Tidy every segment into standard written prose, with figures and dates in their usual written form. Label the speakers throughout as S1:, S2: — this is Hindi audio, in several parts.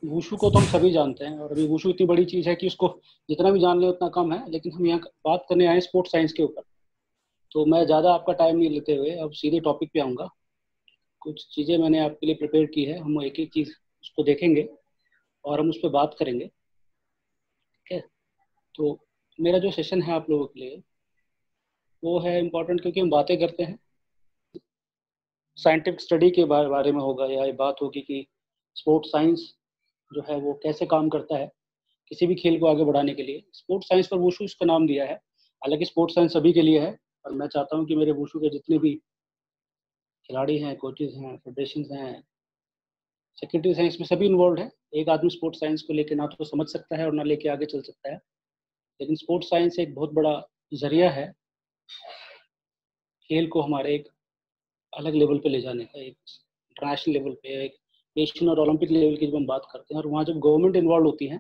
S1: वुशु को तो हम सभी जानते हैं, और अभी वुशु इतनी बड़ी चीज़ है कि उसको जितना भी जान ले उतना कम है, लेकिन हम यहाँ बात करने आए स्पोर्ट्स साइंस के ऊपर। तो मैं ज़्यादा आपका टाइम नहीं लेते हुए अब सीधे टॉपिक पे आऊँगा। कुछ चीज़ें मैंने आपके लिए प्रिपेयर की है, हम एक एक चीज़ उसको देखेंगे और हम उस पर बात करेंगे। ठीक है, तो मेरा जो सेशन है आप लोगों के लिए वो है इम्पोर्टेंट, क्योंकि हम बातें करते हैं साइंटिफिक स्टडी के बारे में होगा, या ये बात होगी कि स्पोर्ट्स साइंस जो है वो कैसे काम करता है किसी भी खेल को आगे बढ़ाने के लिए। स्पोर्ट्स साइंस पर वुशु इसका नाम दिया है, हालांकि स्पोर्ट्स साइंस सभी के लिए है। और मैं चाहता हूं कि मेरे वुशु के जितने भी खिलाड़ी हैं, कोचेज हैं, फेडरेशन हैं, सेक्रेटरीज हैं, इसमें सभी इन्वॉल्व है। एक आदमी स्पोर्ट्स साइंस को लेकर ना तो समझ सकता है और ना लेके आगे चल सकता है, लेकिन स्पोर्ट्स साइंस एक बहुत बड़ा जरिया है खेल को हमारे एक अलग लेवल पे ले जाने का, एक इंटरनेशनल लेवल पे, एक एशियन और ओलंपिक लेवल की जब हम बात करते हैं और वहाँ जब गवर्नमेंट इन्वॉल्व होती है।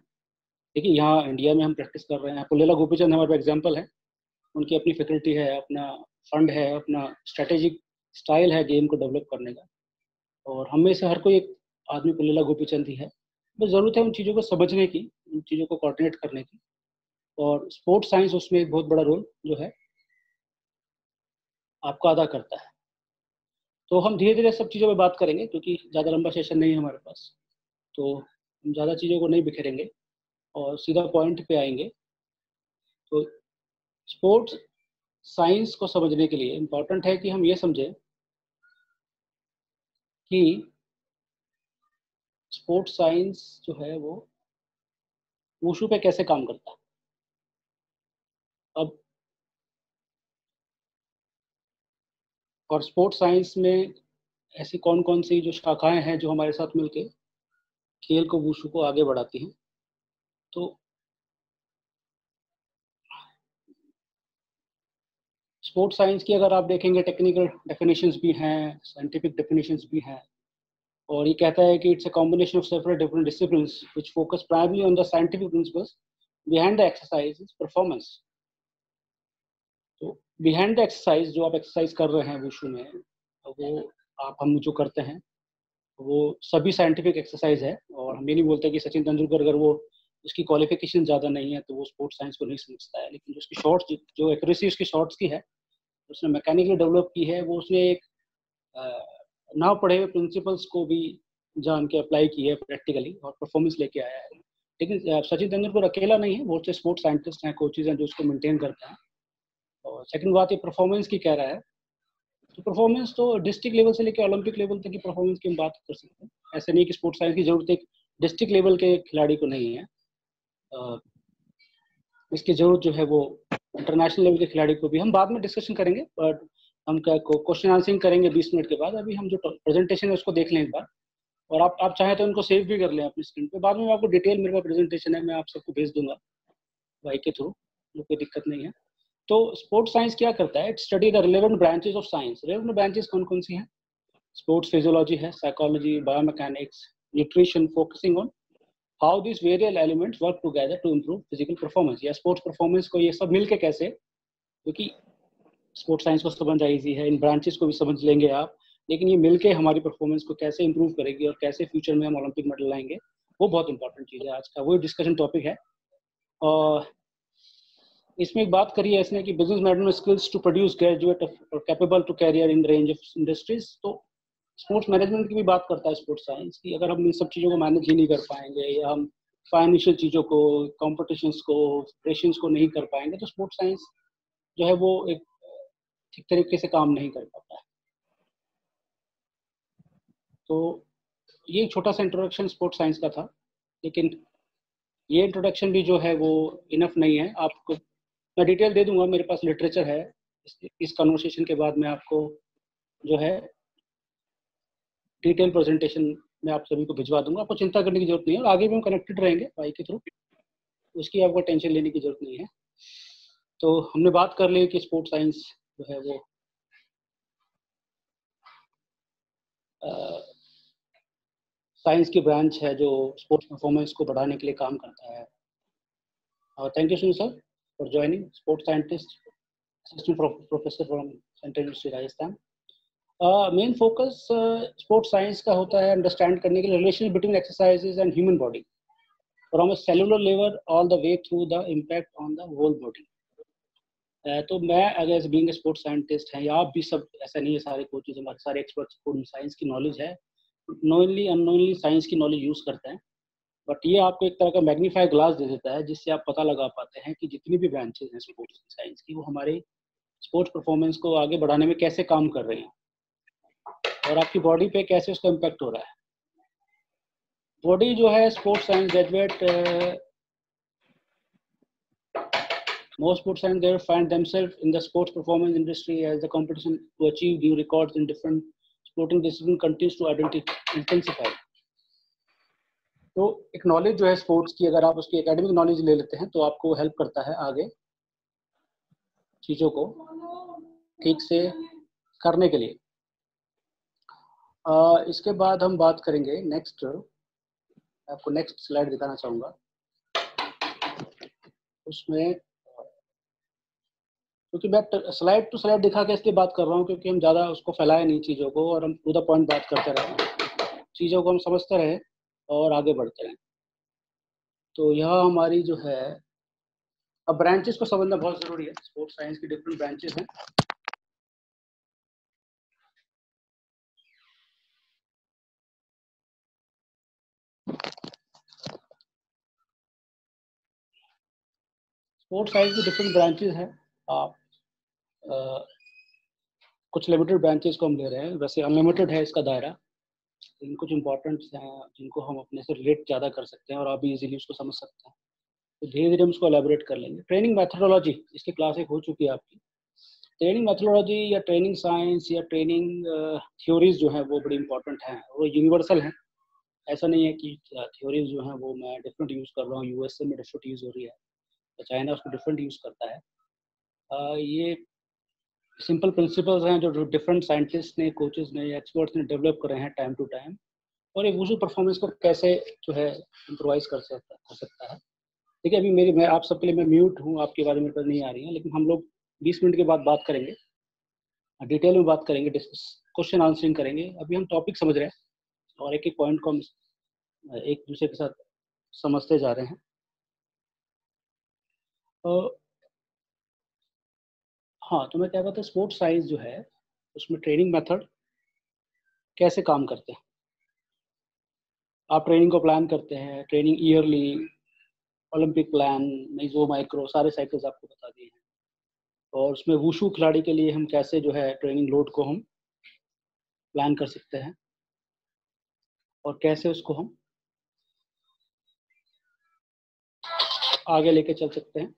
S1: देखिए यहाँ इंडिया में हम प्रैक्टिस कर रहे हैं, पुलेला गोपीचंद हमारे एग्जाम्पल है। उनकी अपनी फैकल्टी है, अपना फंड है, अपना स्ट्रेटेजिक स्टाइल है गेम को डेवलप करने का, और हम में से हर कोई एक आदमी पुलेला गोपीचंद ही है। बस ज़रूरत है उन चीज़ों को समझने की, उन चीज़ों को कोऑर्डिनेट करने की, और स्पोर्ट्स साइंस उसमें एक बहुत बड़ा रोल जो है आपका अदा करता है। तो हम धीरे धीरे सब चीज़ों पे बात करेंगे, क्योंकि ज़्यादा लंबा सेशन नहीं है हमारे पास, तो हम ज़्यादा चीज़ों को नहीं बिखेरेंगे और सीधा पॉइंट पे आएंगे। तो स्पोर्ट्स साइंस को समझने के लिए इम्पॉर्टेंट है कि हम ये समझें कि स्पोर्ट्स साइंस जो है वो वुशु पे कैसे काम करता है। अब और स्पोर्ट्स साइंस में ऐसी कौन कौन सी जो शाखाएं हैं जो हमारे साथ मिलके खेल को वुशु को आगे बढ़ाती हैं। तो स्पोर्ट्स साइंस की अगर आप देखेंगे टेक्निकल डेफिनेशंस भी हैं, साइंटिफिक डेफिनेशंस भी हैं, और ये कहता है कि it's a combination of several different disciplines which focus primary on the scientific principles behind the exercise performance. तो बिहाइंड द एक्सरसाइज, जो आप एक्सरसाइज कर रहे हैं वुशु में, वो हम जो करते हैं वो सभी साइंटिफिक एक्सरसाइज है। और हम ये नहीं बोलते कि सचिन तेंदुलकर अगर वो उसकी क्वालिफिकेशन ज़्यादा नहीं है तो वो स्पोर्ट्स साइंस को नहीं समझता है, लेकिन जो उसकी शॉट्स, जो एक्यूरेसी उसकी शॉट्स की है, उसने मैकेनिकली डेवलप की है, वो उसने एक ना पढ़े हुए प्रिंसिपल्स को भी जान के अप्लाई की है प्रैक्टिकली, और परफॉर्मेंस लेके आया है। लेकिन सचिन तेंदुलकर अकेला नहीं है, बहुत से स्पोर्ट्स साइंटिस्ट हैं, कोचेज हैं जो उसको मेंटेन करते हैं। और सेकंड बात ये परफॉर्मेंस की कह रहा है, तो परफॉर्मेंस तो डिस्ट्रिक्ट लेवल से लेकर ओलंपिक लेवल तक की परफॉर्मेंस की हम बात कर सकते हैं। ऐसे नहीं कि स्पोर्ट्स साइंस की जरूरत एक डिस्ट्रिक्ट लेवल के खिलाड़ी को नहीं है, इसकी जरूरत जो है वो इंटरनेशनल लेवल के खिलाड़ी को भी। हम बाद में डिस्कशन करेंगे, बट हम क्वेश्चन आंसरिंग करेंगे 20 मिनट के बाद। अभी हम जो प्रेजेंटेशन है उसको देख लें एक बार, और आप चाहें तो उनको सेव भी कर लें अपनी स्क्रीन पे। बाद में आपको डिटेल, मेरे पास प्रेजेंटेशन है, मैं आप सबको भेज दूंगा वाई के थ्रू, कोई दिक्कत नहीं है। तो स्पोर्ट्स साइंस क्या करता है, it study the relevant branches of science. Relevant branches कौन कौन सी हैं? स्पोर्ट्स फिजियोलॉजी है, psychology, biomechanics, nutrition, focusing on how this various elements work together to improve physical performance, या स्पोर्ट्स परफॉर्मेंस को ये सब मिलके कैसे, क्योंकि स्पोर्ट्स साइंस को समझना ईजी है, इन ब्रांचेस को भी समझ लेंगे आप, लेकिन ये मिलके हमारी परफॉर्मेंस को कैसे इंप्रूव करेगी और कैसे फ्यूचर में हम ओलंपिक मेडल लाएंगे, वो बहुत इंपॉर्टेंट चीज़ है। आज का वो डिस्कशन टॉपिक है। और इसमें एक बात करी है इसने कि business management skills to produce graduate और capable to career in range of industries. तो स्पोर्ट्स मैनेजमेंट की भी बात करता है स्पोर्ट्स साइंस की। अगर हम इन सब चीज़ों को मैनेज ही नहीं कर पाएंगे, या हम फाइनेंशियल चीज़ों को, कॉम्पिटिशन्स को, ऑपरेशंस को नहीं कर पाएंगे, तो स्पोर्ट्स साइंस जो है वो एक ठीक तरीके से काम नहीं कर पाता है। तो ये एक छोटा सा इंट्रोडक्शन स्पोर्ट्स साइंस का था, लेकिन ये इंट्रोडक्शन भी जो है वो इनफ नहीं है। आपको मैं डिटेल दे दूंगा, मेरे पास लिटरेचर है। इस कन्वर्सेशन के बाद मैं आपको जो है डिटेल प्रेजेंटेशन में आप सभी को भिजवा दूंगा। आपको चिंता करने की जरूरत नहीं है, और आगे भी हम कनेक्टेड रहेंगे भाई के थ्रू, उसकी आपको टेंशन लेने की जरूरत नहीं है। तो हमने बात कर ली कि स्पोर्ट्स साइंस जो है वो साइंस की ब्रांच है जो स्पोर्ट्स परफॉर्मेंस को बढ़ाने के लिए काम करता है। और thank you Sunil sir for joining, sports scientist, assistant professor from central university Rajasthan. Main focus sports science का होता है अंडरस्टैंड करने के लिए relation between exercises and human body from a cellular level all the way through the impact on the whole body. तो मैं अगर बीइंग स्पोर्ट्स साइंटिस्ट हैं, या आप भी सब, ऐसा नहीं है सारे कोचेज हमारे सारे एक्सपर्ट्स को साइंस की नॉलेज है, नोनली अननोनली साइंस की नॉलेज यूज़ करते हैं, बट ये आपको एक तरह का मैग्नीफाई ग्लास दे देता है जिससे आप पता लगा पाते हैं कि जितनी भी ब्रांचेज हैं स्पोर्ट्स साइंस की, वो हमारे स्पोर्ट्स परफॉर्मेंस को आगे बढ़ाने में कैसे काम कर रही हैं और आपकी बॉडी पे कैसे उसका इम्पैक्ट हो रहा है। बॉडी जो है sports science graduate, most sports scientists find themselves in the sports performance industry as the competition to achieve new records in different sporting disciplines continues to intensify. तो एक नॉलेज जो है स्पोर्ट्स की, अगर आप उसकी एकेडमिक नॉलेज ले लेते हैं तो आपको हेल्प करता है आगे चीज़ों को ठीक से करने के लिए। इसके बाद हम बात करेंगे नेक्स्ट, आपको नेक्स्ट स्लाइड दिखाना चाहूँगा। उसमें क्योंकि मैं स्लाइड टू स्लाइड दिखा के इसलिए बात कर रहा हूँ क्योंकि हम ज़्यादा उसको फैलाए नहीं चीज़ों को, और हम टू द पॉइंट बात करते रहें, चीज़ों को हम समझते रहें और आगे बढ़ते रहें। तो यह हमारी जो है, अब ब्रांचेस को समझना बहुत ज़रूरी है। स्पोर्ट्स साइंस की डिफरेंट ब्रांचेस हैं। स्पोर्ट्स साइंस की डिफरेंट ब्रांचेस हैं। आप कुछ लिमिटेड ब्रांचेस को हम ले रहे हैं, वैसे अनलिमिटेड है इसका दायरा, लेकिन कुछ इंपॉर्टेंट हैं जिनको हम अपने से रिलेट ज़्यादा कर सकते हैं और आप भी इजीली उसको समझ सकते हैं। तो धीरे धीरे हम उसको एलैबोरेट कर लेंगे। ट्रेनिंग मेथोडोलॉजी, इसकी क्लास एक हो चुकी है आपकी। ट्रेनिंग मेथोडोलॉजी या ट्रेनिंग साइंस या ट्रेनिंग थ्योरीज जो हैं वो बड़ी इंपॉर्टेंट हैं, वो यूनिवर्सल हैं। ऐसा नहीं है कि थ्योरीज जो हैं वो मैं डिफरेंट यूज़ कर रहा हूँ, यूएसए में डिफरेंट यूज़ हो रही है, तो चाइना उसको डिफरेंट यूज़ करता है। ये सिंपल प्रिंसिपल्स हैं जो डिफरेंट साइंटिस्ट ने, कोचेस ने या एक्सपर्ट्स ने डेवलप करे हैं टाइम टू टाइम, और एक वुशु परफॉर्मेंस को कैसे जो है इम्प्रोवाइज कर सकता है। देखिए अभी मैं आप सबके लिए मैं म्यूट हूँ, आपकी आवाज़ मेरे पास नहीं आ रही है, लेकिन हम लोग 20 मिनट के बाद बात करेंगे, डिटेल में बात करेंगे, क्वेश्चन आंसरिंग करेंगे। अभी हम टॉपिक समझ रहे हैं और एक एक पॉइंट को हम एक दूसरे के साथ समझते जा रहे हैं। तो हाँ, तो मैं क्या कहता हूँ, स्पोर्ट्स साइंस जो है उसमें ट्रेनिंग मेथड कैसे काम करते हैं। आप ट्रेनिंग को प्लान करते हैं, training yearly, Olympic plan, meso, micro, सारे साइकिल्स आपको बता दिए हैं। और उसमें वुशु खिलाड़ी के लिए हम कैसे जो है ट्रेनिंग लोड को हम प्लान कर सकते हैं और कैसे उसको हम आगे लेके चल सकते हैं,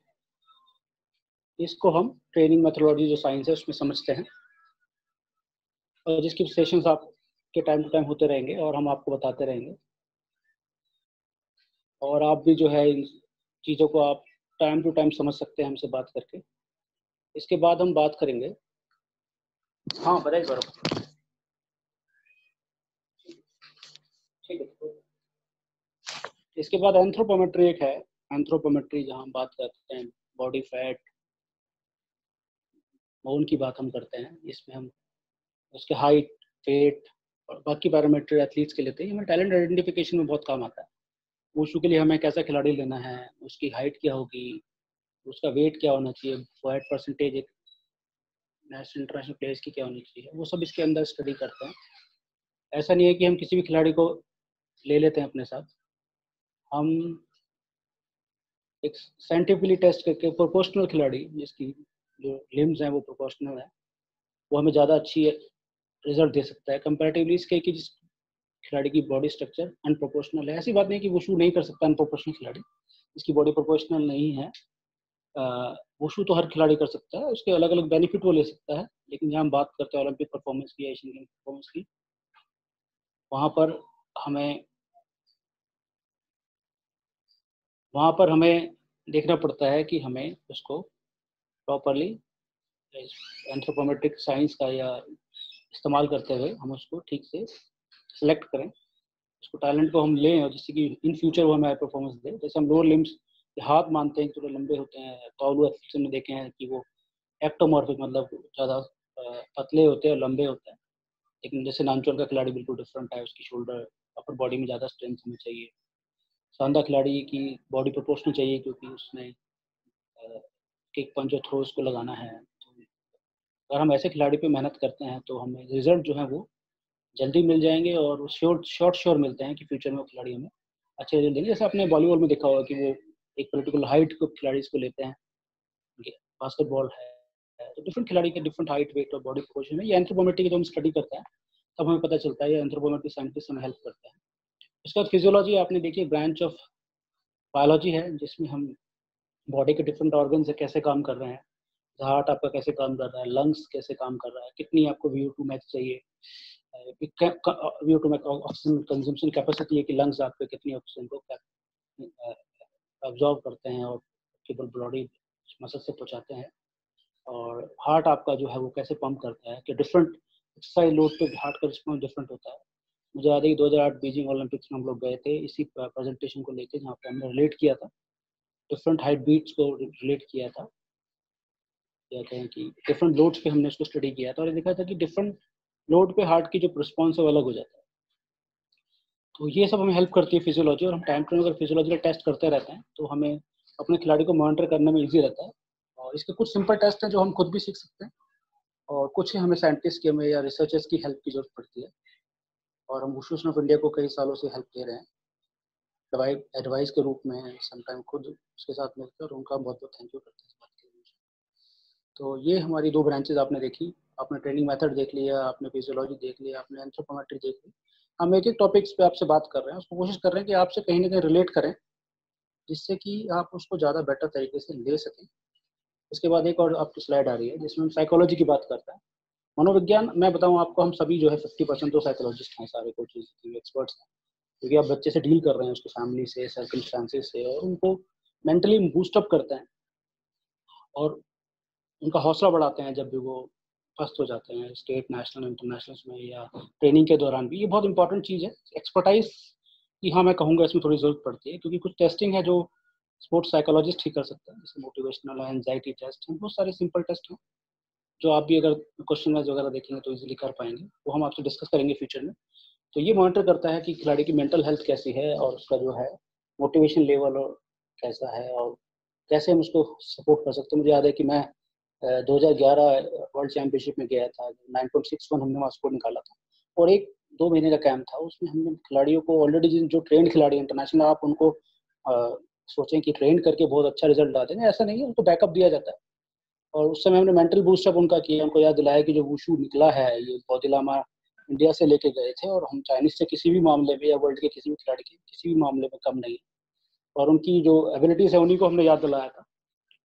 S1: इसको हम ट्रेनिंग मेथोडोलॉजी जो साइंस है उसमें समझते हैं, और जिसकी सेशंस आपके टाइम टू टाइम होते रहेंगे और हम आपको बताते रहेंगे, और आप भी जो है इन चीज़ों को आप टाइम टू टाइम समझ सकते हैं हमसे बात करके। इसके बाद हम बात करेंगे, हाँ बधाई बरो, ठीक है। इसके बाद एंथ्रोपोमेट्री एक है, एंथ्रोपोमेट्री जहाँ हम बात करते हैं बॉडी फैट, बोन की बात हम करते हैं। इसमें हम उसके हाइट, वेट और बाकी पैरामीटर एथलीट्स के लेते हैं। हमें टैलेंट आइडेंटिफिकेशन में बहुत काम आता है। वुशु के लिए हमें कैसा खिलाड़ी लेना है, उसकी हाइट क्या होगी, उसका वेट क्या होना चाहिए, फैट परसेंटेज एक नेशनल इंटरनेशनल प्लेयर्स की क्या होनी चाहिए, वो सब इसके अंदर स्टडी करते हैं। ऐसा नहीं है कि हम किसी भी खिलाड़ी को ले लेते हैं अपने साथ, हम एक साइंटिफिकली टेस्ट करके प्रोपोर्शनल खिलाड़ी जिसकी जो लिम्स हैं वो प्रोपोर्शनल है, वो हमें ज़्यादा अच्छी रिजल्ट दे सकता है कंपैरेटिवली इसके कि जिस खिलाड़ी की बॉडी स्ट्रक्चर अनप्रोपोर्शनल है। ऐसी बात नहीं कि वुशु नहीं कर सकता अनप्रोपोर्शनल खिलाड़ी, जिसकी बॉडी प्रोपोर्शनल नहीं है, वुशु तो हर खिलाड़ी कर सकता है, उसके अलग अलग बेनिफिट वो ले सकता है। लेकिन जहाँ हम बात करते हैं ओलंपिक परफॉर्मेंस की, एशियन गेम परफॉर्मेंस की, वहाँ पर हमें देखना पड़ता है कि हमें उसको प्रॉपरली एंथ्रोपोमेट्रिक साइंस का या इस्तेमाल करते हुए हम उसको ठीक से सिलेक्ट करें, उसको टैलेंट को हम लें, और जिससे कि इन फ्यूचर वो हमें परफॉर्मेंस दे। जैसे हम लोअर लिम्स, हाथ मानते हैं थोड़े लंबे होते हैं, ताउलू एथलीट्स में देखे हैं कि वो एक्टोमॉर्फिक मतलब ज़्यादा पतले होते हैं और लंबे होते हैं, लेकिन जैसे नानचोल का खिलाड़ी बिल्कुल डिफरेंट है, उसकी शोल्डर अपर बॉडी में ज़्यादा स्ट्रेंथ हमें चाहिए। सांदा खिलाड़ी की बॉडी प्रोपोर्शनल चाहिए क्योंकि उसने किक पंच और थ्रोज को लगाना है। तो अगर हम ऐसे खिलाड़ी पे मेहनत करते हैं तो हमें रिजल्ट जो है वो जल्दी मिल जाएँगे और श्योर मिलते हैं कि फ्यूचर में वो खिलाड़ी हमें अच्छे रिजल्ट देंगे। जैसे आपने वॉलीबॉल में देखा होगा कि वो एक पर्टिकुलर हाइट को खिलाड़ीज़ को लेते हैं, ये बास्केटबॉल है, तो डिफरेंट खिलाड़ी के डिफरेंट हाइट, वेट और बॉडी प्रोपोर्शन है। ये एंथ्रोपोमेट्री जो हम स्टडी करते हैं, तब हमें पता चलता है, ये एंथ्रोपोमेट्री साइंटिस्ट हमें हेल्प करते हैं। उसके बाद फिजियोलॉजी आपने देखी, ब्रांच ऑफ बायोलॉजी है, जिसमें हम बॉडी के डिफरेंट ऑर्गन्स कैसे काम कर रहे हैं, हार्ट आपका कैसे काम कर रहा है, लंग्स कैसे काम कर रहा है, कितनी आपको VO2 मैक्स चाहिए, VO2 max oxygen consumption capacity है कि लंग्स आपके कितनी ऑक्सीजन को अब्जॉर्ब करते हैं और केवल बॉडी मसल से पहुंचाते हैं। और हार्ट आपका जो है वो कैसे पंप करता है, कि डिफरेंट एक्सरसाइज लोड पे हार्ट का रिस्पॉन्स डिफरेंट होता है। मुझे याद है कि 2008 बीजिंग ओलंपिक्स में हम लोग गए थे इसी प्रेजेंटेशन को लेके, जहाँ पे हमने रिलेट किया था, डिफरेंट हाइट बीट्स को रिलेट किया था, या कहें कि डिफरेंट लोड्स पे हमने इसको स्टडी किया था और ये देखा था कि डिफरेंट लोड पे हार्ट की जो रिस्पॉन्स है वो अलग हो जाता है। तो ये सब हमें हेल्प करती है फिजियोलॉजी, और हम टाइम टू टाइम अगर फिजियोलॉजिकल टेस्ट करते रहते हैं तो हमें अपने खिलाड़ी को मॉनिटर करने में ईजी रहता है। और इसके कुछ सिंपल टेस्ट हैं जो हम खुद भी सीख सकते हैं, और कुछ ही हमें साइंटिस्ट की हमें या रिसर्चर्स की हेल्प की जरूरत पड़ती है। और हम वुशू ऑफ इंडिया को कई सालों से हेल्प दे रहे हैं एडवाइस के रूप में, समटाइम खुद उसके साथ मिलकर उनका बहुत बहुत थैंक यू करते हैं इस बात के लिए। तो ये हमारी 2 ब्रांचेज़ आपने देखी, आपने ट्रेनिंग मेथड देख लिया, आपने फिजियोलॉजी देख लिया, आपने एंथ्रोपोमेट्री देख ली। हम एक-एक टॉपिक्स पे आपसे बात कर रहे हैं, उसको कोशिश कर रहे हैं कि आपसे कहीं न कहीं रिलेट करें, जिससे कि आप उसको ज़्यादा बेटर तरीके से ले सकें। इसके बाद एक और आपकी स्लाइड आ रही है, जिसमें हम साइकोलॉजी की बात करते हैं। मनोविज्ञान, मैं बताऊँ आपको, हम सभी जो है 50% तो साइकोलॉजिस्ट हैं, सारे कोचेज़, एक्सपर्ट्स हैं। क्योंकि आप बच्चे से डील कर रहे हैं, उसकी फैमिली से, सर्कमस्टेंसेस से, और उनको मेंटली बूस्ट अप करते हैं और उनका हौसला बढ़ाते हैं जब भी वो फर्स्ट हो जाते हैं स्टेट, नेशनल, इंटरनेशनल्स में या ट्रेनिंग के दौरान भी। ये बहुत इंपॉर्टेंट चीज़ है। एक्सपर्टाइज़ की, हाँ, मैं कहूँगा इसमें थोड़ी ज़रूरत पड़ती है, क्योंकि कुछ टेस्टिंग है जो स्पोर्ट्स साइकोलॉजिस्ट ही कर सकते हैं, जैसे मोटिवेशनल है, एंग्जायटी टेस्ट हैं, बहुत सारे सिंपल टेस्ट हैं, जो आप भी अगर क्वेश्चन वाइज़ वगैरह देखेंगे तो ईज़िली कर पाएँगे। वो हम आपसे डिस्कस करेंगे फ्यूचर में। तो ये मॉनिटर करता है कि खिलाड़ी की मेंटल हेल्थ कैसी है और उसका जो है मोटिवेशन लेवल और कैसा है, और कैसे हम उसको सपोर्ट कर सकते हैं। मुझे याद है कि मैं 2011 वर्ल्ड चैंपियनशिप में गया था, 9.61 हमने वहाँ स्कोर निकाला था, और 1-2 महीने का कैंप था। उसमें हमने खिलाड़ियों को ऑलरेडी जिन जो ट्रेंड खिलाड़ी इंटरनेशनल, आप उनको सोचें कि ट्रेन करके बहुत अच्छा रिजल्ट ला देंगे, ऐसा नहीं है, उनको बैकअप दिया जाता है। और उस समय हमने मेंटल बूस्टअप उनका किया, उनको याद दिलाया कि जो वुशु निकला है, ये बौद्धिलामा इंडिया से लेके गए थे, और हम चाइनीज़ से किसी भी मामले में या वर्ल्ड के किसी भी खिलाड़ी के किसी भी मामले में कम नहीं है, और उनकी जो एबिलिटीज़ है उन्हीं को हमने याद दिलाया था।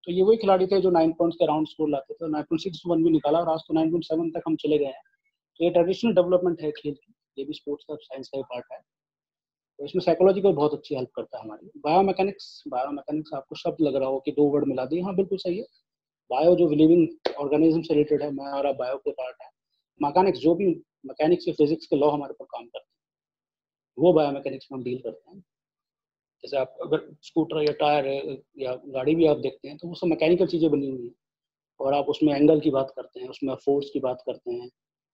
S1: तो ये वही खिलाड़ी थे जो 9 पॉइंट्स के अराउंड स्कोर लाते थे, और 9.61 भी निकाला, और आज तो 9.7 तक हम चले गए हैं। तो ये ट्रेडिशनल डेवलपमेंट है खेल की, ये भी स्पोर्ट्स का साइंस का ही पार्ट है। तो इसमें साइकोलॉजी को बहुत अच्छी हेल्प करता है हमारी। बायोमैकेनिक्स आपको शब्द लग रहा हो कि 2 वर्ड मिला दिए, हाँ, बिल्कुल सही है। बायो जो लिविंग ऑर्गेनिज्म से रिलेटेड है, मैं और आप बायो के पार्ट है। मैकेनिक्स जो भी मैकेनिक्स या फिजिक्स के लॉ हमारे ऊपर काम करते हैं, वो बायोमैकेनिक्स में हम डील करते हैं। जैसे आप अगर स्कूटर या टायर या गाड़ी भी आप देखते हैं, तो वो सब मैकेनिकल चीज़ें बनी हुई हैं, और आप उसमें एंगल की बात करते हैं, उसमें फोर्स की बात करते हैं,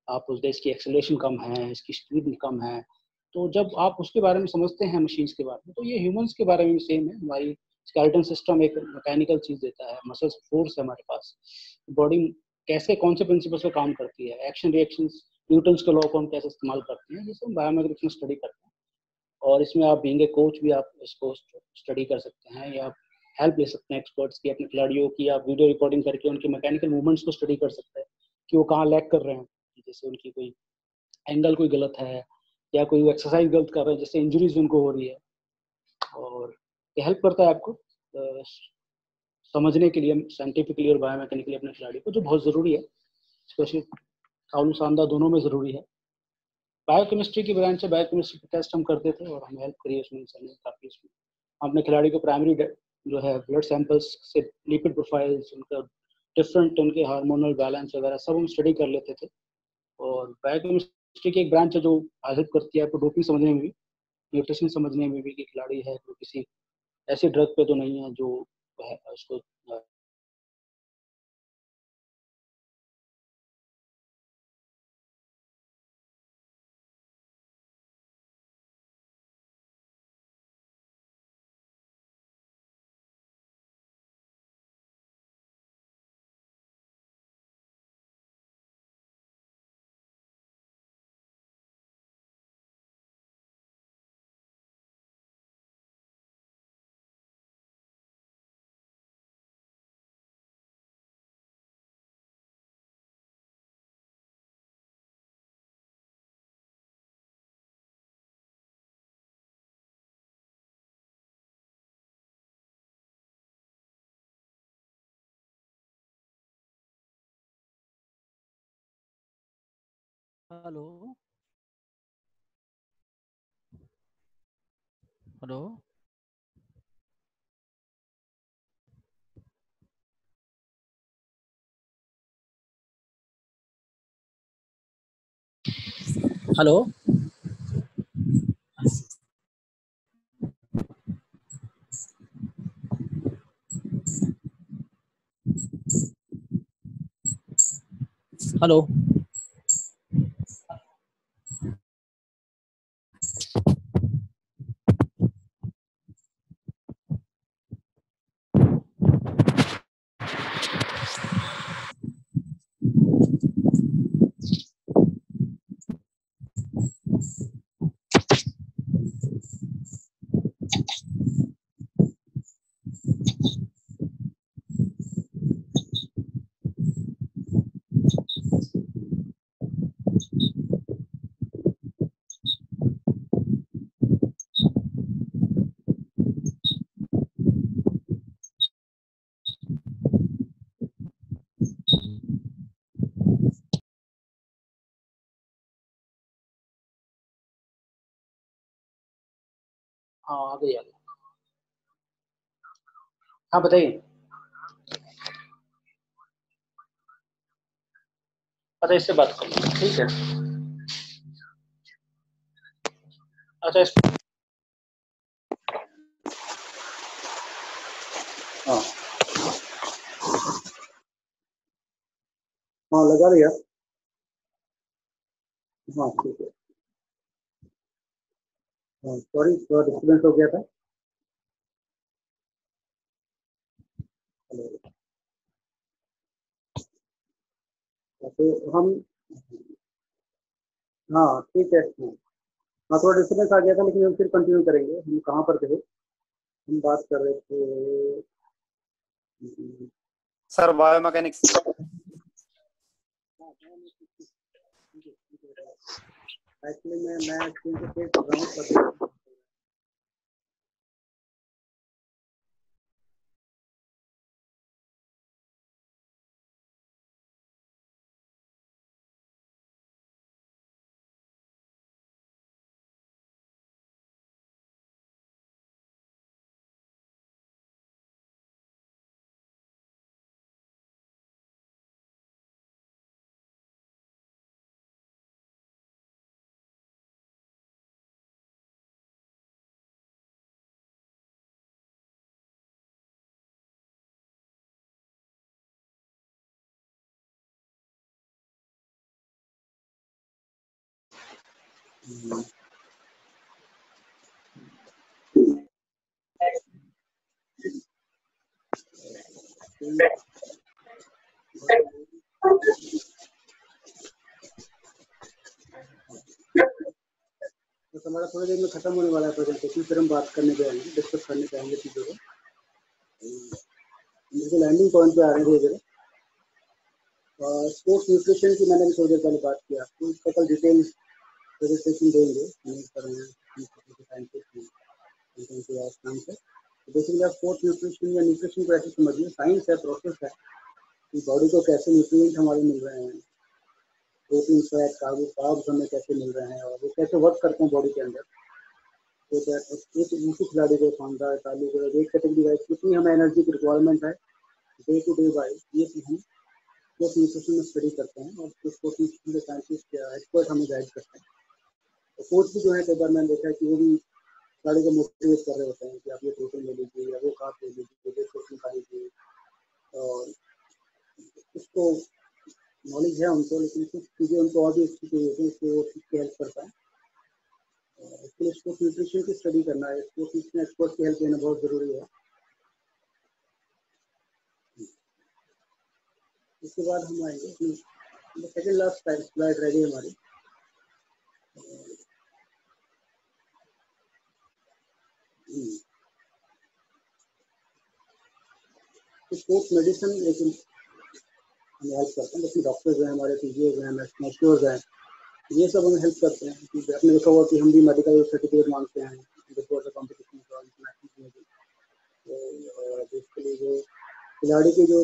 S1: आप उस देश की एक्सेलरेशन कम है, इसकी स्पीड कम है। तो जब आप उसके बारे में समझते हैं मशीन्स के बारे में, तो ये ह्यूमन्स के बारे में भी सेम है। हमारी स्केलेटन सिस्टम एक मैकेनिकल चीज़ देता है, मसल्स फोर्स है हमारे पास, बॉडी कैसे कौन से प्रिंसिपल से काम करती है, एक्शन रिएक्शंस, न्यूटन्स के लॉ को हम कैसे इस्तेमाल करते हैं, ये सब बायोमेकेनिक्स में स्टडी करते हैं। और इसमें आप बीइंग ए कोच भी आप इसको स्टडी कर सकते हैं, या आप हेल्प ले सकते हैं एक्सपर्ट्स की, अपने खिलाड़ियों की आप वीडियो रिकॉर्डिंग करके उनके मैकेनिकल मूवमेंट्स को स्टडी कर सकते हैं कि वो कहाँ लैग कर रहे हैं, जैसे उनकी कोई एंगल कोई गलत है, या कोई वो एक्सरसाइज गलत कर रहे हैं, जैसे इंजरीज उनको हो रही है। और ये हेल्प करता है आपको समझने के लिए साइंटिफिकली और बायोमैकेनिकली अपने खिलाड़ी को, जो बहुत ज़रूरी है, स्पेशली तालु सांदा दोनों में ज़रूरी है। बायोकेमिस्ट्री की ब्रांच है, बायोकेमिस्ट्री के टेस्ट हम करते थे, और हमें हेल्प करी है उसमें सर ने काफ़ी। उसमें हम अपने खिलाड़ी को प्राइमरी जो है ब्लड सैंपल्स से लिपिड प्रोफाइल्स, उनका डिफरेंट, उनके हार्मोनल बैलेंस वगैरह सब हम स्टडी कर लेते थे। और बायोकेमिस्ट्री की एक ब्रांच है जो हेल्प करती है आपको डोपिंग समझने में भी, न्यूट्रिशन समझने में भी, कि खिलाड़ी है तो किसी ऐसी ड्रग पे तो नहीं है जो है उसको
S2: हेलो हेलो हेलो हेलो
S1: हाँ आ गई। हाँ बताइए। अच्छा इससे बात कर लो, ठीक है। अच्छा हाँ हाँ लगा लिया। हाँ ठीक है। हाँ सॉरी थोड़ा डिस्टर्बेंस हो गया था। हेलो। तो हम हाँ ठीक है। हाँ थोड़ा डिस्टर्बेंस आ गया था लेकिन हम फिर कंटिन्यू करेंगे। हम कहाँ पर थे? हम बात कर रहे थे।
S3: Sir biomechanics.
S1: एक्चुअली मैं स्क्रीन को शेयर कर रहा हूँ पर तो हमारा थोड़ी देर में खत्म होने वाला है प्रेजेंटेशन। फिर हम बात करने जाएंगे, डिस्कस करने जाएंगे चीज़ों को। जैसे लैंडिंग पॉइंट पे आ रहे थे जरा। स्पोर्ट्स न्यूट्रिशन की मैंने थोड़ी देर पहले बात किया, तो इसका कल डिटेल प्रेजेंटेशन देंगे। बेसिकली आप स्पोर्ट्स न्यूट्रिशन या न्यूट्रिशन को ऐसे समझिए, साइंस है, प्रोसेस है कि बॉडी को कैसे न्यूट्रिएंट हमारे मिल रहे हैं, प्रोटीन, फैट, कार्ब्स हमें कैसे मिल रहे हैं और वो कैसे वर्क करते हैं बॉडी के अंदर। तो एक खिलाड़ी को शानदार तालु को एक कैटेगरी वाइज कितनी हमें एनर्जी की रिक्वायरमेंट है डे टू डे वाइज, ये चीज़ हम स्पोर्ट्स न्यूट्रिशन में स्टडी करते हैं और स्पोर्ट्स न्यूट्रिशन के साइंटिस्ट या एक्सपर्ट हमें गाइड करते हैं। तो कोच भी जो है कई बार मैंने देखा है कि वो भी खिलाड़ी को मोटिवेट कर रहे होते हैं कि आप ये प्रोटीन ले लीजिए या वो कार्ब ले लीजिए, ये प्रोटीन खा लीजिए। और उसको नॉलेज है उनको, लेकिन कुछ चीज़ें उनको और भी अच्छी चाहिए होती है, इसलिए वो सीख के हेल्प करता है। इसके लिए स्पोर्ट्स न्यूट्रिशन की स्टडी करना है, स्पोर्ट्स न्यूट्रिशन एक्सपर्ट की हेल्प लेना बहुत ज़रूरी है। इसके बाद हम आएंगे सेकेंड लास्ट स्लाइड रह गई हमारी। स्पोर्ट्स मेडिसिन लेकिन हमें हेल्प करते हैं, लेकिन डॉक्टर्स हैं हमारे, फिजियोज हैं, नेशनल्स हैं, ये सब हमें हेल्प करते हैं। क्योंकि आपने देखा हुआ कि हम भी मेडिकल सर्टिफिकेट मांगते हैं बिफोर द कॉम्पिटिशन और इंटरनेशनल में भी। तो बेसिकली जो खिलाड़ी की जो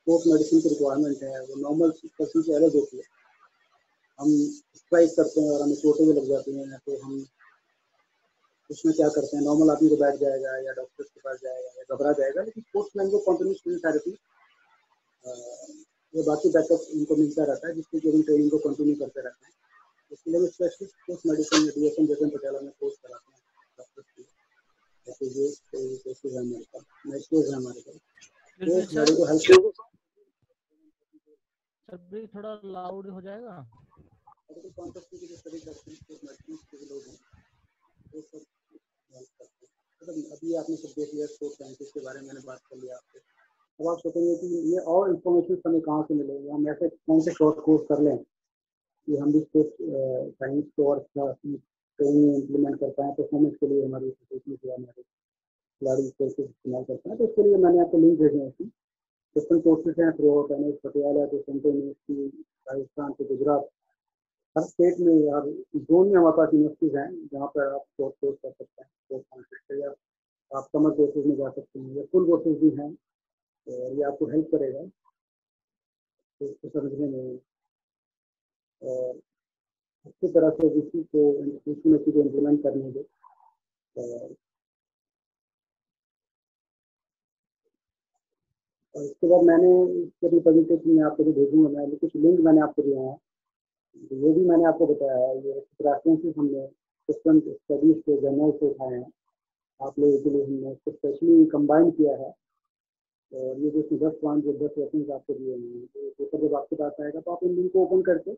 S1: स्पोर्ट्स मेडिसिन की रिक्वायरमेंट है वो नॉर्मल पर्सन से अलग होती है। हम स्ट्राइक करते हैं और हमें चोटें भी लग जाती हैं, तो हम उसमें क्या करते हैं, नॉर्मल आदमी तो बैठ जाएगा या डॉक्टर के पास जाएगा या घबरा जाएगा, लेकिन स्पोर्ट्समैन को कंटिन्यूस फिजियोथेरेपी ये बाकी बैकअप उनको मिलता रहता है, जिससे कि ट्रेनिंग को कंटिन्यू करते रहते हैं। इसके लिए स्पेशलिस्ट स्पोर्ट्स मेडिसिन में डीएसएम जैसे पटियाला में कोर्स कराते हैं डॉक्टर की, जैसे ये कोर्सेज है हमारे पास, मेडिकल है हमारे पास, तो खिलाड़ी को हेल्प
S2: सर थोड़ा लाउड हो जाएगा।
S1: मेडिकल कॉन्टेक्ट की जो स्टडी करते हैं मेडिसिन के लोग हैं वो सब हेल्प करते हैं। मतलब अभी आपने सब देख लिया स्पोर्ट्स साइंसेस के बारे में, मैंने बात कर लिया आपसे। अब आप सोचेंगे कि ये और इन्फॉर्मेशन हमें कहाँ से मिलेंगे, हम ऐसे कौन से शॉर्ट कोर्स कर लें कि हम भी स्पोर्ट्स साइंस को और ट्रेनिंग इम्प्लीमेंट कर पाएँ, परफॉर्मेंस के लिए हमारी एसोसिएशन या हमारे खिलाड़ी कोर्सेज इस्तेमाल करते हैं। तो इसके लिए मैंने आपको लिंक भेजे हैं, डिफरेंट कोर्सेज हैं through out NS Patiala to central university, Rajasthan to Gujarat, her state में हर जोन में हमारे पास यूनिवर्सिटीज हैं जहाँ पर आप स्पोर्ट्स कोर्स कर सकते हैं, स्पोर्ट्स कॉन्सेप्ट, या आप समर कोर्सेज में जा सकते हैं या फुल कोर्सेज भी हैं, और ये आपको हेल्प करेगा तो इसको समझने में और अच्छी तरह से इसी को इम्प्लीमेंट करने में। और इसके बाद मैंने इसके प्रेजेंटेशन में आपको भी भेजूंगा, मैं कुछ लिंक मैंने आपको दिया है, ये भी मैंने आपको बताया है, ये रेफरेंसेस हमने डिफरेंट स्टडीज के जर्नल से उठाए हैं आप लोगों के लिए, हमने इसको स्पेशली कंबाइन किया है। और ये जो 10 रेफरेंस आपको दिए हैं, तो पेपर जब आपके पास आएगा तो आप इन लिंक को ओपन करके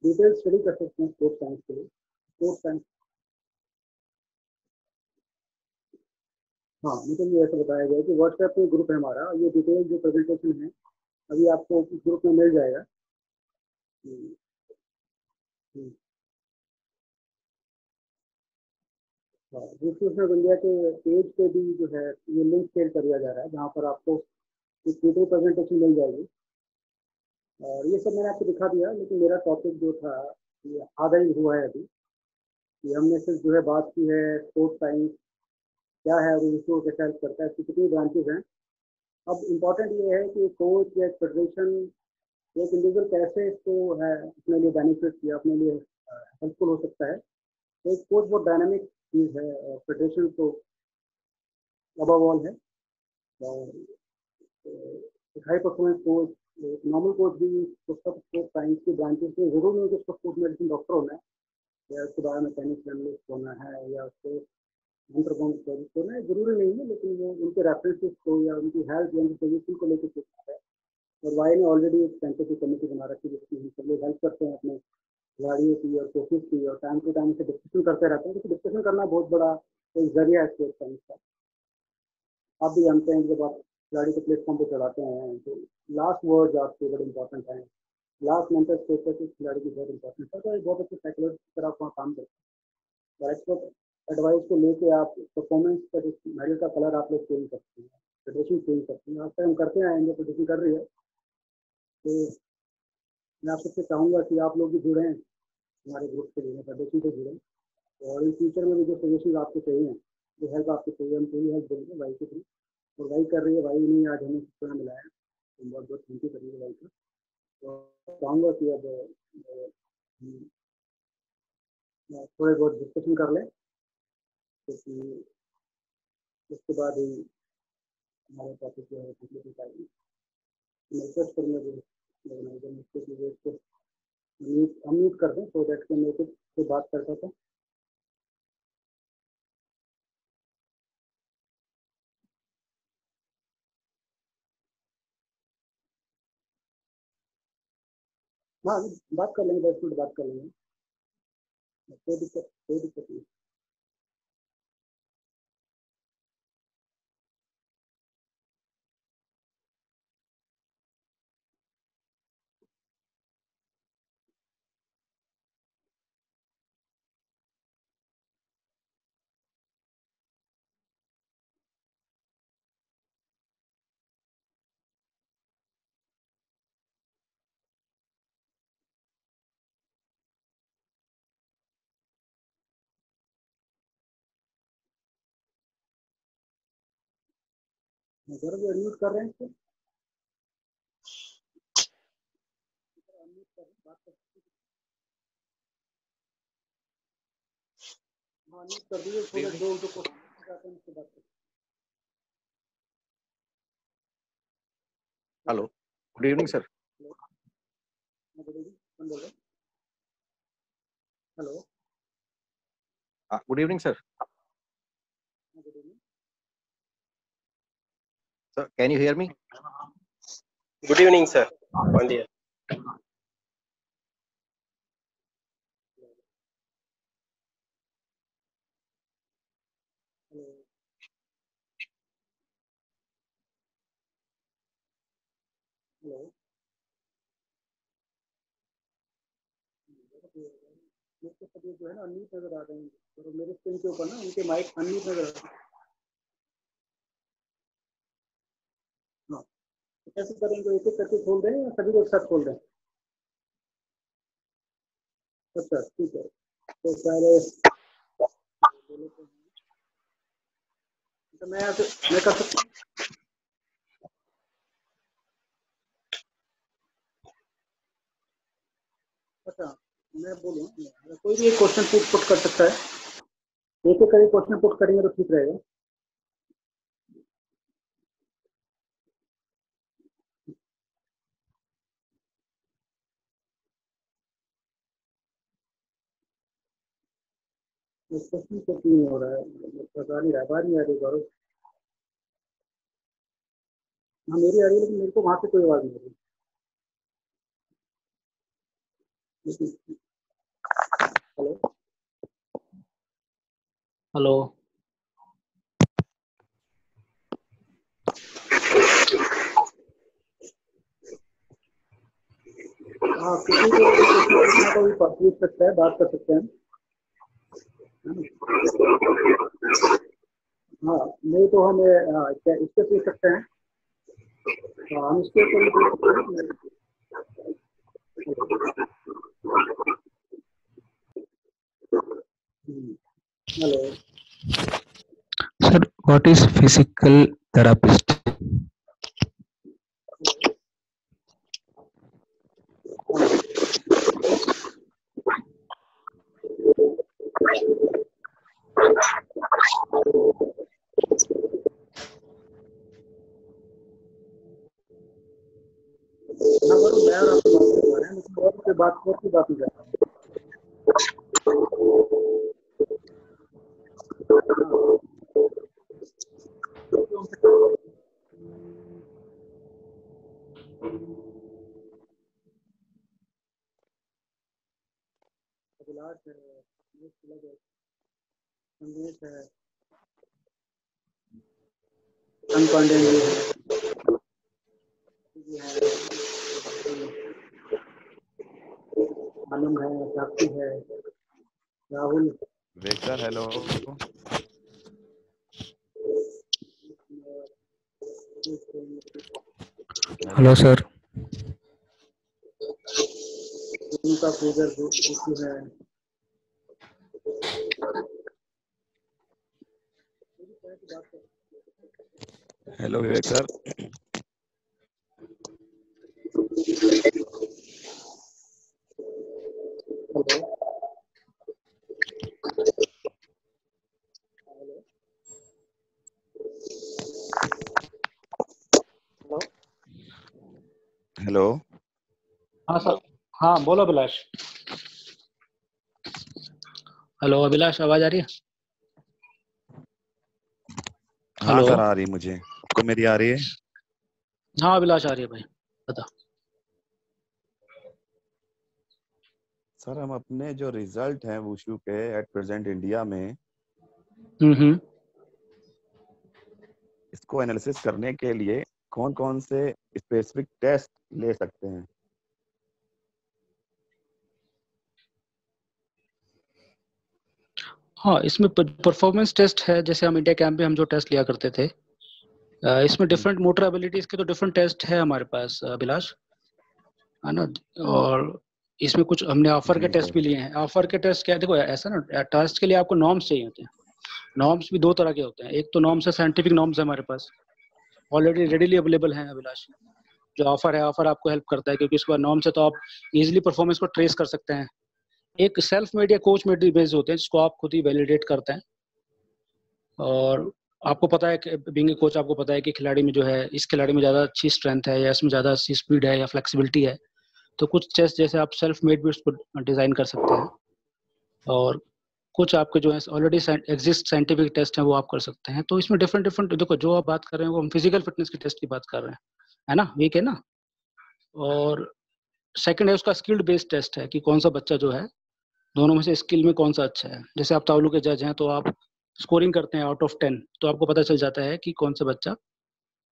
S1: डिटेल स्टडी कर सकते हैं स्पोर्ट्स साइंस के लिए। स्पोर्ट्स साइंस, हाँ, मतलब ये ऐसा बताया गया है कि व्हाट्सएप में ग्रुप है हमारा, ये डिटेल जो प्रेजेंटेशन है अभी आपको इस ग्रुप में मिल जाएगा। हम्म, हम्म। हाँ, न्यूट्रिशन इंडिया के पेज पे भी जो है ये लिंक शेयर कर दिया जा रहा है, जहाँ पर आपको एक वीडियो प्रेजेंटेशन मिल जाएगी। और ये सब मैंने आपको दिखा दिया, लेकिन मेरा टॉपिक जो था ये आधा ही हुआ है अभी, कि हमने सिर्फ जो है बात की है स्पोर्ट्स साइंस क्या है और इसको कैसे हेल्प करता है, इसकी कितनी ब्रांचेज हैं। अब इम्पोर्टेंट ये है कि कोच या फेडरेशन या एक इंडिविजुअल कैसे इसको है अपने लिए बेनिफिट या अपने लिए हेल्पफुल हो सकता है। तो एक कोच बहुत डायनामिक चीज़ है और फेडरेशन तो अबव ऑल है। और एक हाई परफॉर्मेंस कोच, एक नॉर्मल कोच भी तो सब स्पोर्ट्स साइंस की ब्रांचेस में जरूर नहीं कि उसको स्पोर्ट्स मेडिसिन डॉक्टर होना है या उसके बारे में मैकेनिक्स एनालिस्ट होना है या उसको एंथ्रोपोलॉजिस्ट होना है, जरूरी नहीं है, लेकिन वो उनके रेफरेंसेस को या उनकी हेल्थ या उनकी पोजिशन को लेकर सोचता है। और वाई ने ऑलरेडी एक साइंटिफिक कमेटी बना रखी है जिसमें हम सब लोग हेल्प करते हैं अपने खिलाड़ियों की और कोचेज की, और टाइम टू टाइम से डिस्कशन करते रहते हैं, क्योंकि डिस्कशन करना बहुत बड़ा एक जरिया है स्पोर्ट्स साइंस का। आप भी जानते हैं जब आप खिलाड़ी को प्लेटफॉर्म पे चढ़ाते हैं तो लास्ट वर्ड आपके बड़े इंपॉर्टेंट है, लास्ट मेंटल स्टेटस इस खिलाड़ी की बहुत इंपॉर्टेंट है। तो बहुत अच्छे साइकोलॉजी की तरह वहाँ काम करते हैं और एक्सपर्ट एडवाइस को लेके आप परफॉर्मेंस का जो मेडल का कलर आप लोग चेंज करते हैं, फेडरेशन चेंज करते हैं, आज तक हम करते आए हैं, फेडरेशन कर रही है। तो मैं आप सबसे चाहूँगा कि आप लोग भी जुड़ें हमारे ग्रुप से, जुड़ें फेडरेशन से जुड़ें, और इन फ्यूचर में भी जो सजेशन आपको चाहिए, जो हेल्प आपको चाहिए, हम पूरी हेल्प देंगे भाई के थ्रू। और भाई कर रही है, भाई ने आज हमें सूचना मिलाया, तो बहुत बहुत थैंक यू करिए भाई का। तो चाहूँगा कि अब थोड़े बहुत डिस्कशन कर लें, क्योंकि उसके बाद ही हमारे टॉपिक जो है कंप्लीट आएगी। मैं रिक्वेस्ट करूँगा जो ऑर्गेनाइजर इसको अनम्यूट कर दें सो दैट मैं कुछ से बात कर सकता हूँ। हाँ, बात कर लेंगे, 10 मिनट बात कर लेंगे, कोई दिक्कत नहीं। जरा भी अनम्यूट कर रहे हैं इसको, अनम्यूट कर बात कर सकते हैं। हाँ न्यूज कर दीजिए, थोड़ा जो जो क्वेश्चन आते हैं उसके बाद।
S3: Hello, good evening sir.
S1: Good evening, कौन बोल रहे हैं? Hello,
S3: good evening sir.
S1: Good evening
S3: sir, can you hear me?
S4: Good evening, sir. Pandya.
S1: Hello, hello, मेरे को सब ये जो है ना अनम्यूट नजर आ रहे हैं, और मेरे स्क्रीन के ऊपर ना उनके माइक अनम्यूट नजर आ रहे हैं। हाँ, तो कैसे करेंगे, एक एक करके खोल दें या सभी को एक साथ खोल दें? अच्छा ठीक है, तो पहले तो मैं कर सकता हूँ। अच्छा, मैं बोलूँ, कोई भी एक क्वेश्चन पुट कर सकता है, एक एक करके क्वेश्चन पुट करेंगे तो ठीक रहेगा। क्वेश्चन तो नहीं हो रहा है, पता नहीं रहा, बात नहीं आ रही गौरव। हाँ मेरी आ रही है, लेकिन मेरे को वहाँ से कोई आवाज़ नहीं आ रही। हेलो, हेलो, हाँ किसी को पूछना तो भी पूछ सकता है, बात कर सकते हैं। हाँ नहीं तो हमें क्या इससे पूछ सकते हैं, हम इसके ऊपर भी पूछ सकते हैं। Hello
S5: Sir, what is physical therapist?
S1: बात नहीं करता हूँ। अभिलाष है, संदेश है, पांडे जी है, आनंद है, साक्षी है, राहुल।
S6: विवेक सर हेलो।
S5: Hello sir.
S1: उनका पूजर है।
S6: हेलो विवेक सर। हेलो।
S1: हाँ सर, हाँ बोलो अभिलाष। हेलो अभिलाष, आवाज आ रही है?
S6: हाँ सर आ रही है, मुझे आपको मेरी आ रही है?
S1: हाँ अभिलाष आ रही है भाई, बता।
S6: सर हम अपने जो रिजल्ट हैं वुशु के एट प्रेजेंट इंडिया में, इसको एनालिसिस करने के लिए कौन कौन से स्पेसिफिक टेस्ट ले सकते हैं?
S1: हाँ इसमें परफॉर्मेंस टेस्ट है, जैसे हम इंडिया कैंप में हम जो टेस्ट लिया करते थे, इसमें डिफरेंट मोटर एबिलिटीज के तो डिफरेंट टेस्ट है हमारे पास अभिलाष, है ना। और इसमें कुछ हमने ऑफर के टेस्ट भी लिए हैं। ऑफर के टेस्ट क्या है, देखो ऐसा ना, टेस्ट के लिए आपको नॉर्म्स चाहिए होते हैं। नॉर्म्स भी दो तरह के होते हैं, एक तो नॉर्म्स है, साइंटिफिक नॉर्म्स है हमारे पास, ऑलरेडी रेडीली अवेलेबल हैं अभिलाष। जो ऑफर है, ऑफर आपको हेल्प करता है, क्योंकि इसके बाद नॉर्म से तो आप इजीली परफॉर्मेंस को ट्रेस कर सकते हैं एक सेल्फ मेड या कोच मेड बेस्ड होते हैं जिसको आप खुद ही वैलिडेट करते हैं, और आपको पता है कि बीइंग ए कोच आपको पता है कि खिलाड़ी में जो है, इस खिलाड़ी में ज़्यादा अच्छी स्ट्रेंथ है या इसमें ज़्यादा अच्छी स्पीड है या फ्लेक्सिबिलिटी है, तो कुछ टेस्ट जैसे आप सेल्फ मेड भी उसको डिज़ाइन कर सकते हैं, और कुछ आपके जो है ऑलरेडी एग्जिस्ट साइंटिफिक टेस्ट हैं वो आप कर सकते हैं। तो इसमें डिफरेंट डिफरेंट, देखो जो आप बात कर रहे हैं वो हम फिजिकल फिटनेस की टेस्ट की बात कर रहे हैं, है ना, वीक है ना। और सेकंड है उसका स्किल्ड बेस्ड टेस्ट है कि कौन सा बच्चा जो है दोनों में से स्किल में कौन सा अच्छा है। जैसे आप तावलू के जज हैं तो आप स्कोरिंग करते हैं आउट ऑफ 10, तो आपको पता चल जाता है कि कौन सा बच्चा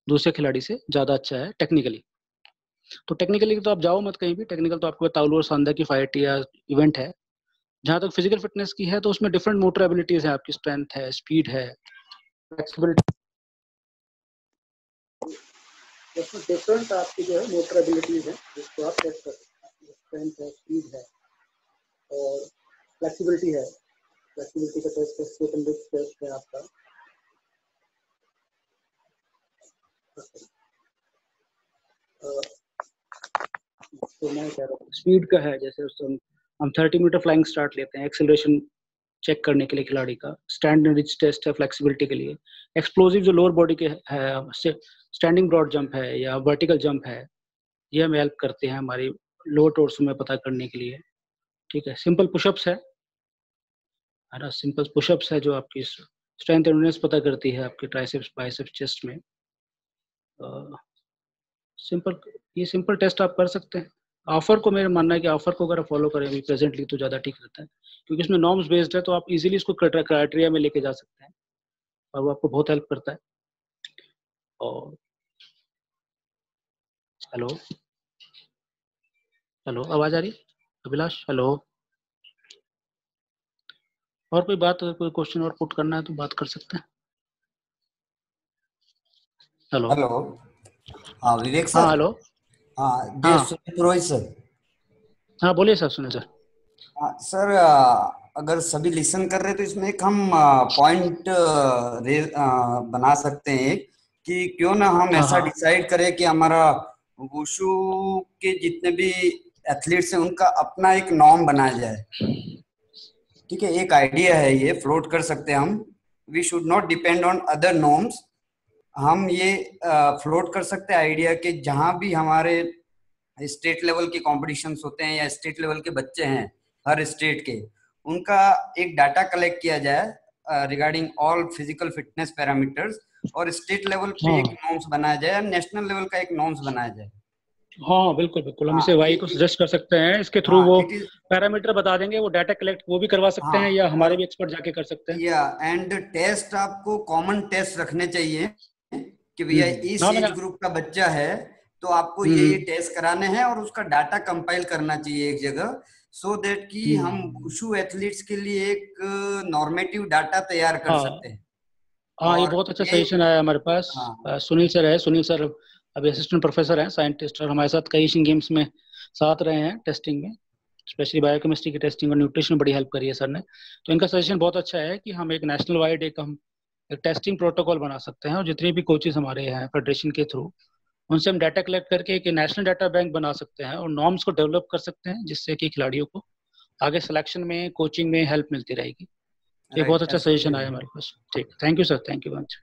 S1: दूसरे खिलाड़ी से ज़्यादा अच्छा है टेक्निकली। तो टेक्निकली तो आप जाओ मत कहीं भी, टेक्निकल तो आपको तावलू और सांदा की फाइट या इवेंट है। जहाँ तक फिजिकल फिटनेस की है तो उसमें डिफरेंट मोटर एबिलिटीज है, आपकी स्ट्रेंथ है, स्पीड है, फ्लेक्सिबिलिटी, उसमें डिफरेंट आपकी जो है मोटर एबिलिटीज है जिसको आप टेस्ट कर सकते हैं। स्ट्रेंथ है, स्पीड है और फ्लेक्सिबिलिटी है। फ्लेक्सिबिलिटी का टेस्ट है आपका। तो मैं कह रहा हूँ स्पीड का है, जैसे हम 30 मीटर फ्लाइंग स्टार्ट लेते हैं एक्सेलरेशन चेक करने के लिए खिलाड़ी का। स्टैंड एंड रिच टेस्ट है फ्लेक्सिबिलिटी के लिए। एक्सप्लोजिव जो लोअर बॉडी के है, स्टैंडिंग ब्रॉड जंप है या वर्टिकल जंप है, ये हमें हेल्प करते हैं हमारी लोअर टोर्सो में पता करने के लिए। ठीक है, सिंपल पुशअप्स है ना, सिंपल पुशअप्स है जो आपकी स्ट्रेंथ एंडोरेंस पता करती है आपके ट्राइसेप्स, बाइसेप्स, चेस्ट में। सिंपल, ये सिंपल टेस्ट आप कर सकते हैं। ऑफर को मेरा मानना है कि ऑफर को अगर आप फॉलो करें अभी प्रेजेंटली तो ज़्यादा ठीक रहता है, क्योंकि इसमें नॉर्म्स बेस्ड है, तो आप इजीली इसको क्राइटेरिया में लेके जा सकते हैं और वो आपको बहुत हेल्प करता है। और हेलो हेलो, आवाज़ आ रही अभिलाष? हेलो, और कोई बात, अगर कोई क्वेश्चन और पुट करना है तो बात कर सकते हैं। हेलो
S7: हेलो, हाँ विवेक सर।
S1: हाँ हेलो,
S7: हाँ
S1: हाँ
S7: सुनील पुरोहित सर।
S1: हाँ बोलिए सर, सुनिए सर।
S7: हाँ सर, अगर सभी लिसन कर रहे हैं तो इसमें एक हम पॉइंट बना सकते हैं कि क्यों ना हम
S1: हाँ
S7: ऐसा
S1: हाँ
S7: डिसाइड करें कि हमारा वुशु के जितने भी एथलीट्स हैं उनका अपना एक नॉर्म बनाया जाए। ठीक है, एक आइडिया है, ये फ्लोट कर सकते हैं हम। We should not depend on other norms. हम ये फ्लोट कर सकते हैं आइडिया के जहां भी हमारे स्टेट लेवल के कॉम्पिटिशन्स होते हैं या स्टेट लेवल के बच्चे हैं हर स्टेट के, उनका एक डाटा कलेक्ट किया जाए regarding all physical fitness parameters, और स्टेट लेवल पे एक नॉर्म्स बनाया जाए, नेशनल लेवल का एक नॉर्म्स बनाया जाए।
S1: हाँ बिल्कुल बिल्कुल, हम इसे वाई को सजेस्ट कर सकते हैं, इसके थ्रू वो पैरामीटर बता देंगे, वो डाटा कलेक्ट वो भी करवा सकते हैं या हमारे भी एक्सपर्ट जाके कर सकते हैं।
S7: या एंड टेस्ट आपको कॉमन टेस्ट रखने चाहिए कि भैया इस एज ग्रुप का बच्चा है तो आपको ये टेस्ट कराने हैं और उसका डाटा कंपाइल करना चाहिए एक जगह, सो दैट कि हम वुशु एथलीट्स के लिए एक नॉर्मेटिव डाटा तैयार कर सकते हैं।
S1: हाँ, ये बहुत अच्छा सजेशन आया हमारे पास। सुनील सर है, सुनील सर अभी असिस्टेंट प्रोफेसर हैं, साइंटिस्ट, और हमारे साथ कई एशियन गेम्स में साथ रहे हैं टेस्टिंग में, स्पेशली बायोकेमिस्ट्री की टेस्टिंग और न्यूट्रिशन में बड़ी हेल्प करी है सर ने। तो इनका सजेशन बहुत अच्छा है कि हम एक नेशनल वाइड एक टेस्टिंग प्रोटोकॉल बना सकते हैं, और जितने भी कोचेज हमारे हैं फेडरेशन के थ्रू उनसे हम डाटा कलेक्ट करके एक नेशनल डाटा बैंक बना सकते हैं और नॉर्म्स को डेवलप कर सकते हैं, जिससे कि खिलाड़ियों को आगे सिलेक्शन में, कोचिंग में हेल्प मिलती रहेगी। ये बहुत अच्छा सजेशन आया हमारे पास। ठीक, thank you sir, thank you much.